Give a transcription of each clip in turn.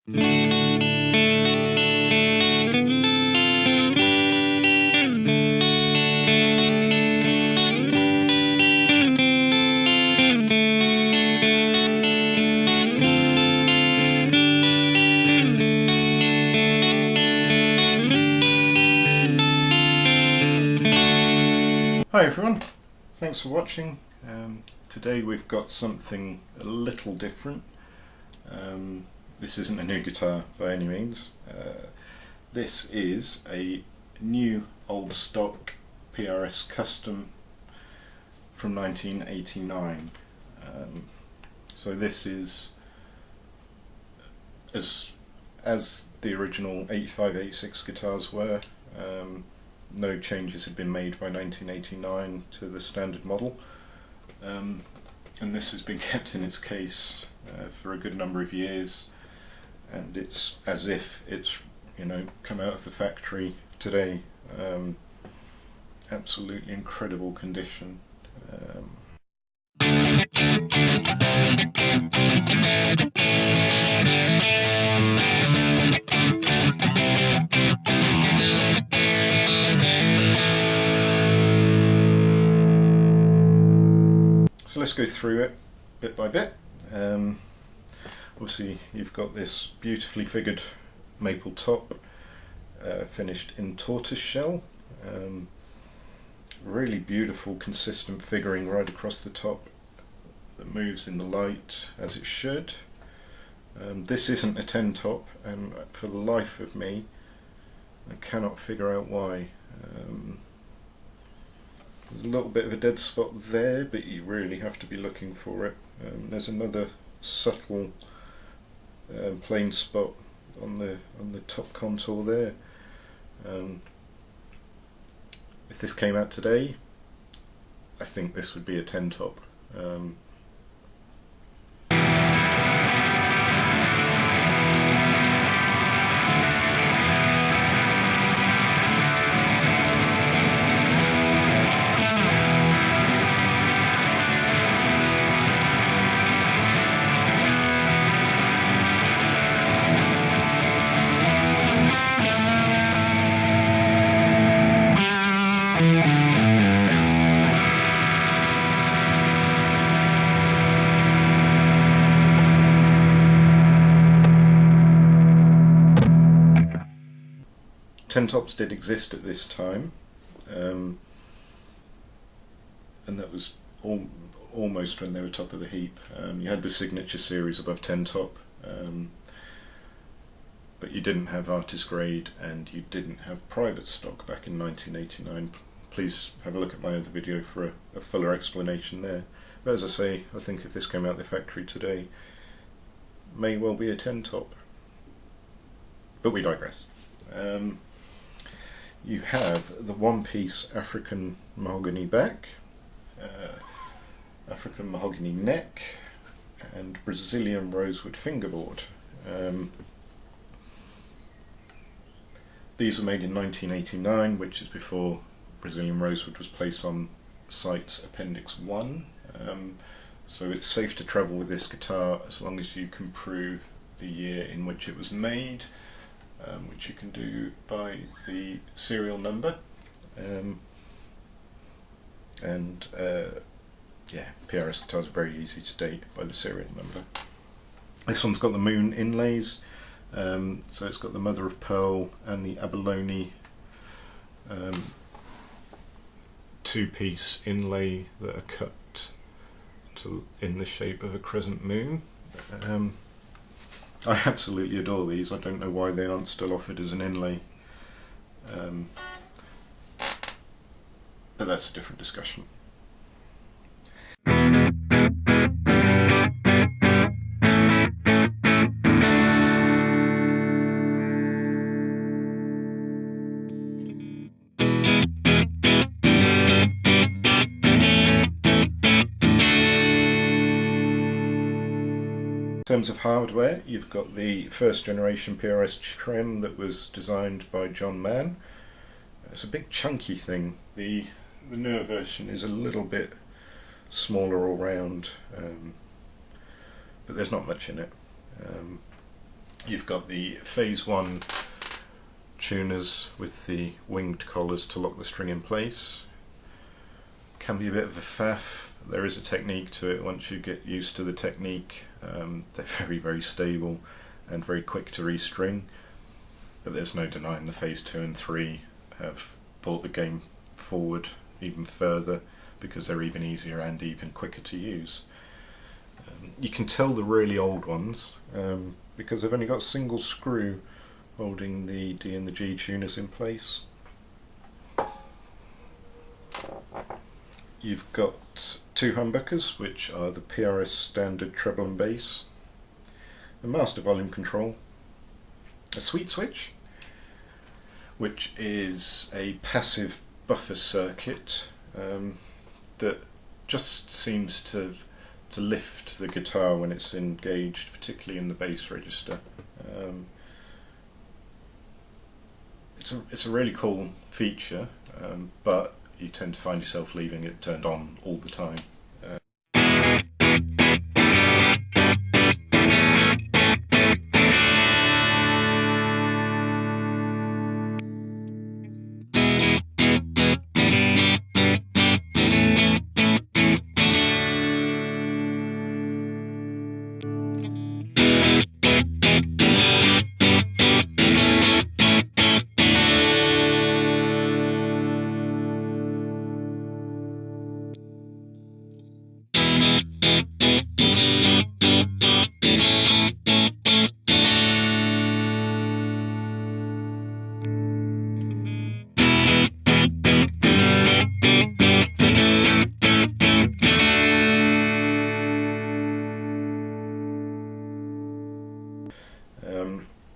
Hi everyone, thanks for watching. Today we've got something a little different. This isn't a new guitar by any means. This is a new old stock PRS Custom from 1989. So this is as the original 85-86 guitars were. No changes had been made by 1989 to the standard model, and this has been kept in its case for a good number of years, and it's as if it's, you know, come out of the factory today. Absolutely incredible condition. So let's go through it bit by bit. Obviously you've got this beautifully figured maple top, finished in tortoise shell. Really beautiful consistent figuring right across the top that moves in the light as it should. This isn't a 10 top, and for the life of me I cannot figure out why. There's a little bit of a dead spot there, but you really have to be looking for it. There's another subtle plain spot on the top contour there. If this came out today, I think this would be a 10 top. Ten tops did exist at this time, and that was almost when they were top of the heap. You had the signature series above 10 top, but you didn't have artist grade and you didn't have private stock back in 1989. Please have a look at my other video for a fuller explanation there. But as I say, I think if this came out the factory today, may well be a 10 top. But we digress. You have the one-piece African mahogany back, African mahogany neck, and Brazilian rosewood fingerboard. These were made in 1989, which is before Brazilian rosewood was placed on CITES Appendix 1. So it's safe to travel with this guitar as long as you can prove the year in which it was made, which you can do by the serial number, yeah, PRS guitars are very easy to date by the serial number. This one's got the moon inlays, so it's got the mother of pearl and the abalone two-piece inlay that are cut in the shape of a crescent moon. I absolutely adore these. I don't know why they aren't still offered as an inlay, but that's a different discussion. In terms of hardware, you've got the first generation PRS trim that was designed by John Mann. It's a big chunky thing. The newer version is a little bit smaller all round, but there's not much in it. You've got the phase 1 tuners with the winged collars to lock the string in place. Can be a bit of a faff. There is a technique to it once you get used to the technique. They're very stable and very quick to restring, but there's no denying the phase 2 and 3 have brought the game forward even further because they're even easier and even quicker to use. You can tell the really old ones because they've only got a single screw holding the D and the G tuners in place. You've got 2 humbuckers, which are the PRS standard treble and bass, a master volume control, a sweep switch, which is a passive buffer circuit that just seems to lift the guitar when it's engaged, particularly in the bass register. It's a really cool feature, but you tend to find yourself leaving it turned on all the time.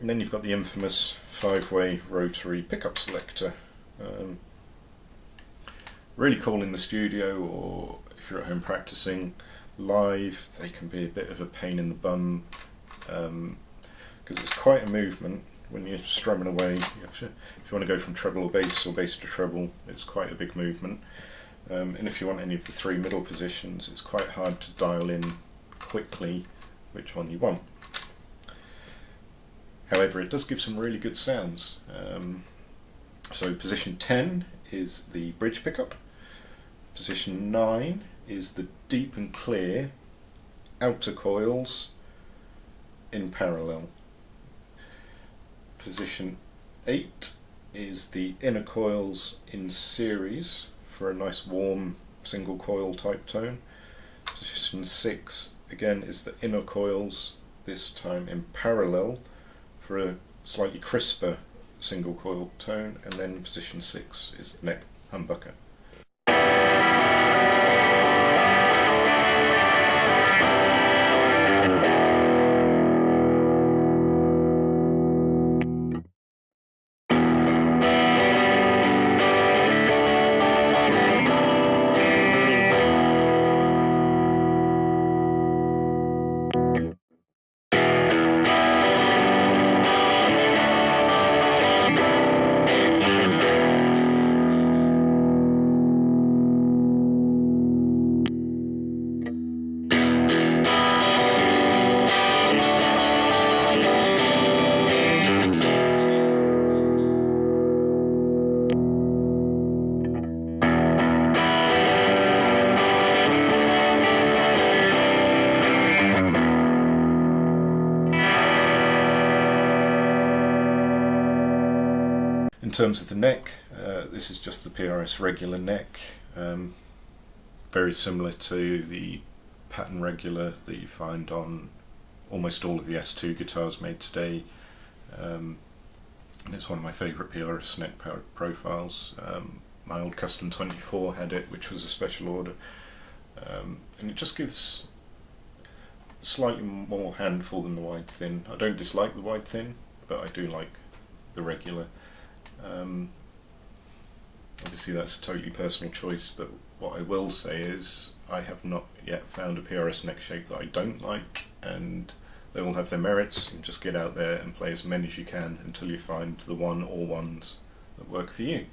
And then you've got the infamous 5-way rotary pickup selector. Really cool in the studio, or if you're at home practicing live. They can be a bit of a pain in the bum because it's quite a movement when you're strumming away. If you want to go from treble or bass to treble, it's quite a big movement. And if you want any of the 3 middle positions, it's quite hard to dial in quickly which one you want. However, it does give some really good sounds. So position 10 is the bridge pickup. Position 9 is the deep and clear outer coils in parallel. Position 8 is the inner coils in series for a nice warm single coil type tone. Position 6 again is the inner coils, this time in parallel, for a slightly crisper single coil tone, and then position 6 is the neck humbucker. In terms of the neck, this is just the PRS regular neck, very similar to the pattern regular that you find on almost all of the S2 guitars made today, and it's one of my favourite PRS neck profiles. My old Custom 24 had it, which was a special order, and it just gives slightly more handful than the wide thin. I don't dislike the wide thin, but I do like the regular. Obviously that's a totally personal choice, but what I will say is I have not yet found a PRS neck shape that I don't like, and they all have their merits, and just get out there and play as many as you can until you find the one or ones that work for you.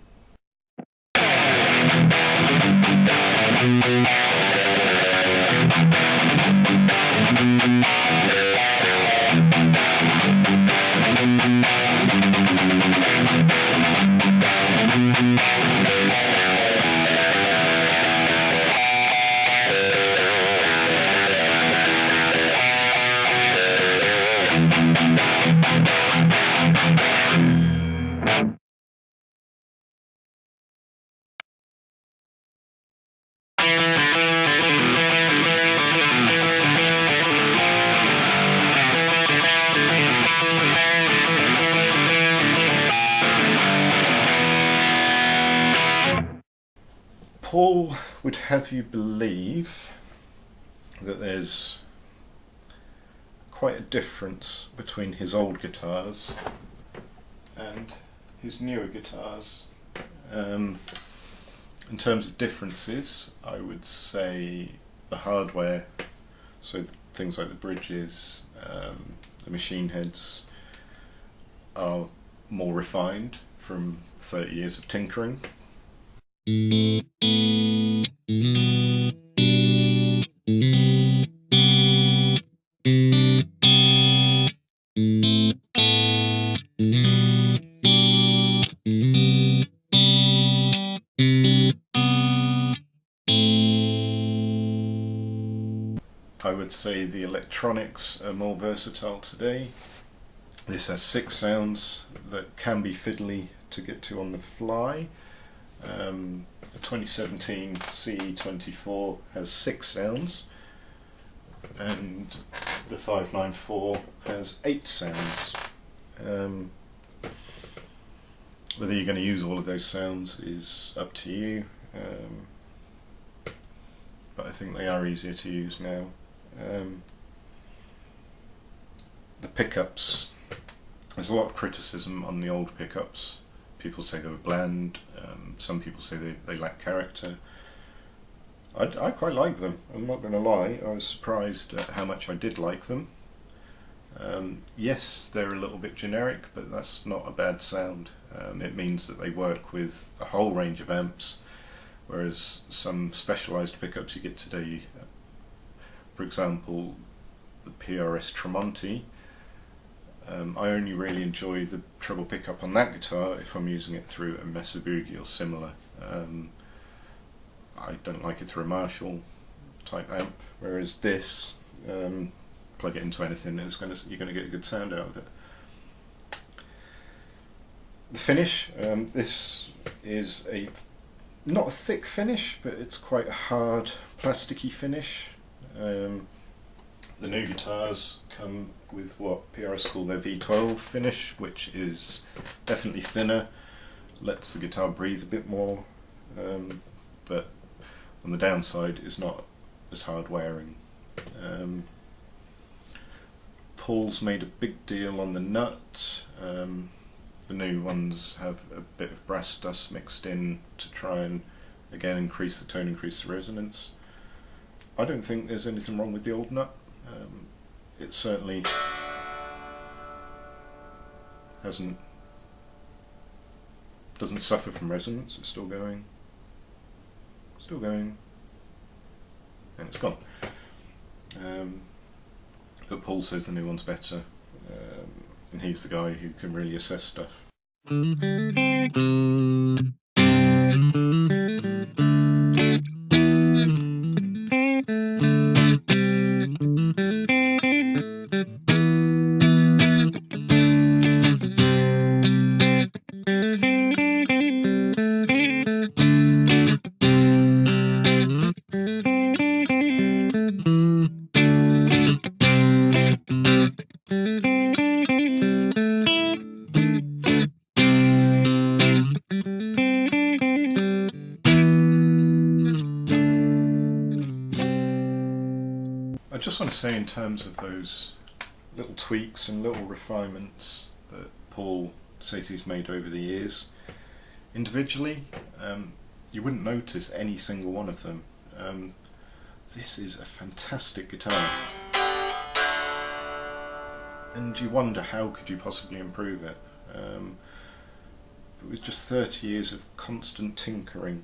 Paul would have you believe that there's quite a difference between his old guitars and his newer guitars. In terms of differences, I would say the hardware, so things like the bridges, the machine heads, are more refined from 30 years of tinkering. I would say the electronics are more versatile today. This has 6 sounds that can be fiddly to get to on the fly. The 2017 CE24 has 6 sounds, and the 594 has 8 sounds. Whether you're going to use all of those sounds is up to you, but I think they are easier to use now. The pickups, there's a lot of criticism on the old pickups. People say they were bland, some people say they lack character. I quite like them, I'm not going to lie. I was surprised at how much I did like them. Yes, they're a little bit generic, but that's not a bad sound. It means that they work with a whole range of amps, whereas some specialised pickups you get today, for example the PRS Tremonti, I only really enjoy the treble pickup on that guitar if I'm using it through a Mesa Boogie or similar. I don't like it through a Marshall type amp, whereas this, plug it into anything and you're going to get a good sound out of it. The finish, this is not a thick finish, but it's quite a hard plasticky finish. The new guitars come with what PRS call their V12 finish, which is definitely thinner, lets the guitar breathe a bit more, but on the downside is not as hard wearing. Paul's made a big deal on the nut. The new ones have a bit of brass dust mixed in to try and again increase the tone, increase the resonance. I don't think there's anything wrong with the old nut. It certainly doesn't suffer from resonance. It's still going, and it's gone. But Paul says the new one's better, and he's the guy who can really assess stuff. I just want to say, in terms of those little tweaks and little refinements that Paul says he's made over the years, individually, you wouldn't notice any single one of them. This is a fantastic guitar, and you wonder how could you possibly improve it. It was just 30 years of constant tinkering.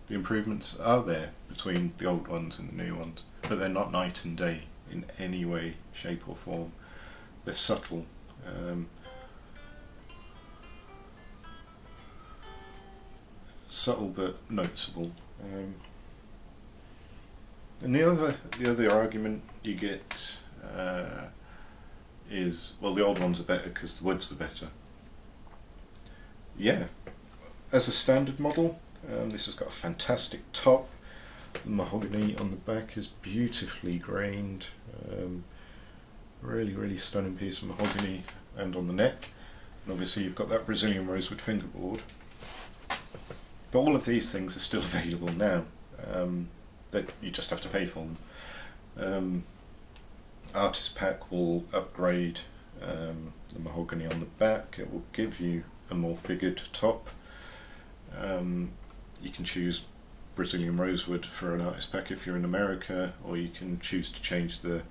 The improvements are there between the old ones and the new ones, but they're not night and day in any way, shape or form. They're subtle. Subtle but noticeable. And the other argument you get is, well, the old ones are better because the woods were better. Yeah, as a standard model, this has got a fantastic top. The mahogany on the back is beautifully grained. Really stunning piece of mahogany, and on the neck. And obviously you've got that Brazilian rosewood fingerboard. But all of these things are still available now. That you just have to pay for them. Artist Pack will upgrade the mahogany on the back. It will give you a more figured top. You can choose Brazilian rosewood for an artist pack if you're in America, or you can choose to change the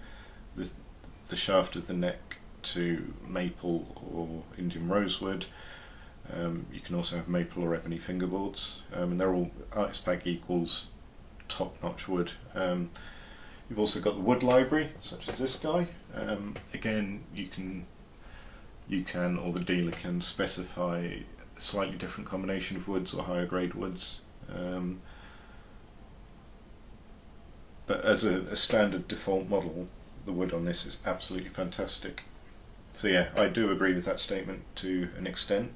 shaft of the neck to maple or Indian rosewood. You can also have maple or ebony fingerboards, and they're all artist pack equals top-notch wood. You've also got the wood library, such as this guy. Again, you can, or the dealer can, specify a slightly different combination of woods or higher grade woods. But as a standard default model, the wood on this is absolutely fantastic. So yeah, I do agree with that statement to an extent.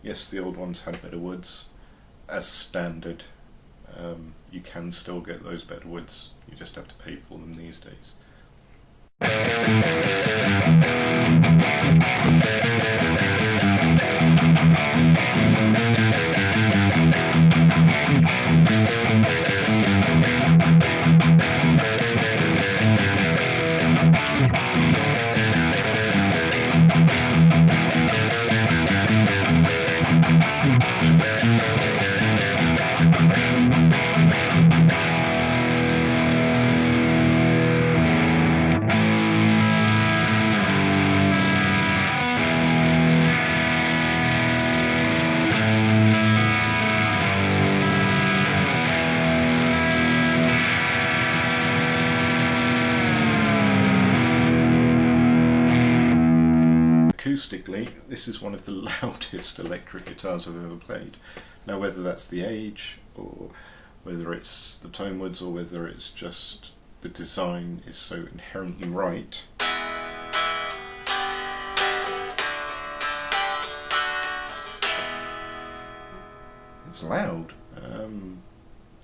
Yes, the old ones had better woods. As standard, you can still get those better woods. You just have to pay for them these days. Acoustically, this is one of the loudest electric guitars I've ever played. Now, whether that's the age, or whether it's the tone woods, or whether it's just the design is so inherently right, it's loud.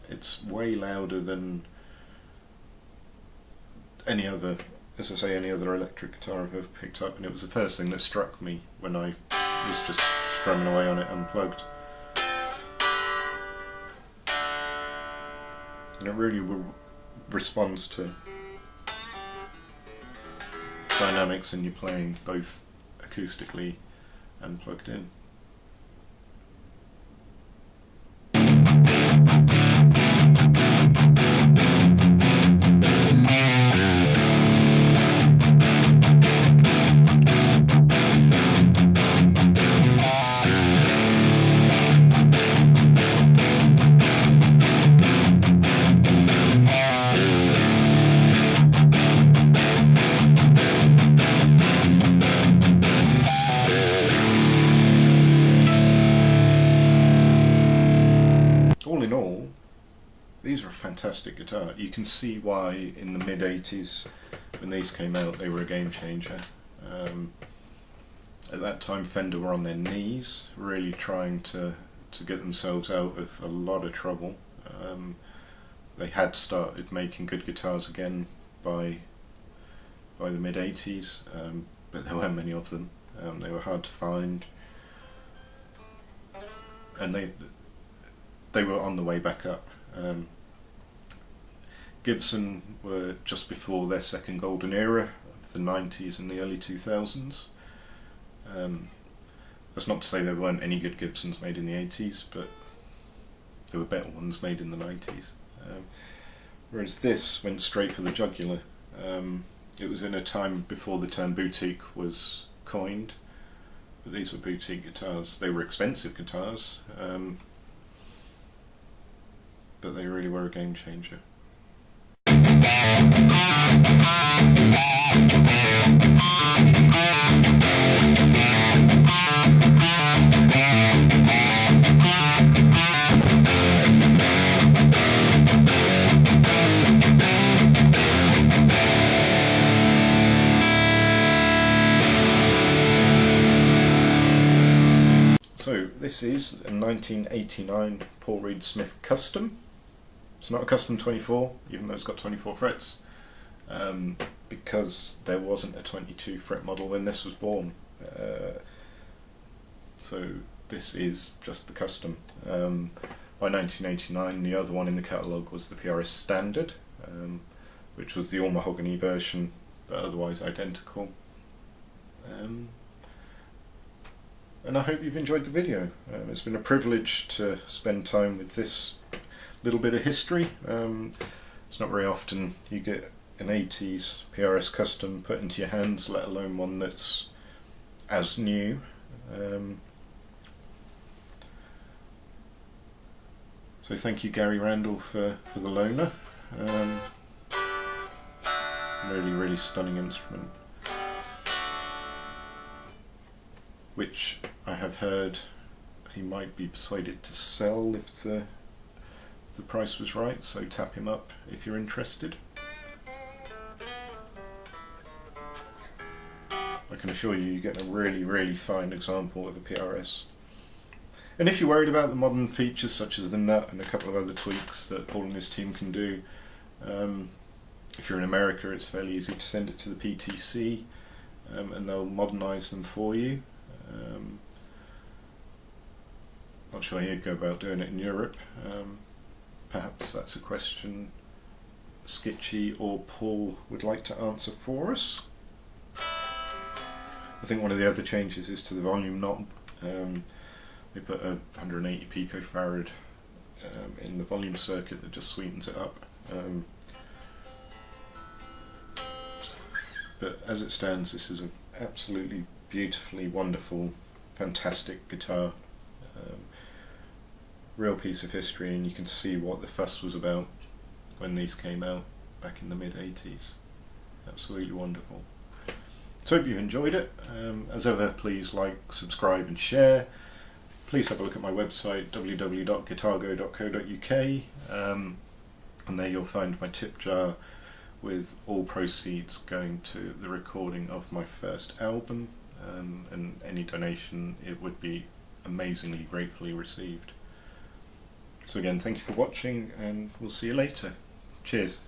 It's way louder than any other, as I say, any other electric guitar I've ever picked up, and it was the first thing that struck me when I was just strumming away on it unplugged. And it really responds to dynamics in your playing, both acoustically and plugged in. All in all, these are a fantastic guitar. You can see why in the mid-80s, when these came out, they were a game changer. At that time, Fender were on their knees, really trying to get themselves out of a lot of trouble. They had started making good guitars again by the mid-80s, but there weren't many of them. They were hard to find, and they were on the way back up. Gibson were just before their second golden era of the 90s and the early 2000s. That's not to say there weren't any good Gibsons made in the 80s, but there were better ones made in the 90s. Whereas this went straight for the jugular. It was in a time before the term boutique was coined, but these were boutique guitars. They were expensive guitars, but they really were a game changer. So this is a 1989 Paul Reed Smith Custom. It's not a Custom 24, even though it's got 24 frets, because there wasn't a 22 fret model when this was born. So this is just the Custom. On by 1989. The other one in the catalogue was the PRS Standard, which was the all mahogany version, but otherwise identical. And I hope you've enjoyed the video. It's been a privilege to spend time with this little bit of history. It's not very often you get an 80s PRS Custom put into your hands, let alone one that's as new. So thank you, Gary Randall, for the loaner. Really stunning instrument, which I have heard he might be persuaded to sell if the price was right, so tap him up if you're interested. I can assure you, you get a really fine example of a PRS. And if you're worried about the modern features such as the nut and a couple of other tweaks that Paul and his team can do, if you're in America, it's fairly easy to send it to the PTC and they'll modernise them for you. Not sure how you'd go about doing it in Europe. Perhaps that's a question Skitchy or Paul would like to answer for us. I think one of the other changes is to the volume knob. They put a 180 picofarad in the volume circuit that just sweetens it up. But as it stands, this is an absolutely beautifully wonderful, fantastic guitar. Real piece of history, and you can see what the fuss was about when these came out back in the mid-80s. Absolutely wonderful. So hope you enjoyed it. As ever, please like, subscribe and share. Please have a look at my website, www.guitargo.co.uk, and there you'll find my tip jar with all proceeds going to the recording of my first album, and any donation, it would be amazingly gratefully received. So again, thank you for watching, and we'll see you later. Cheers.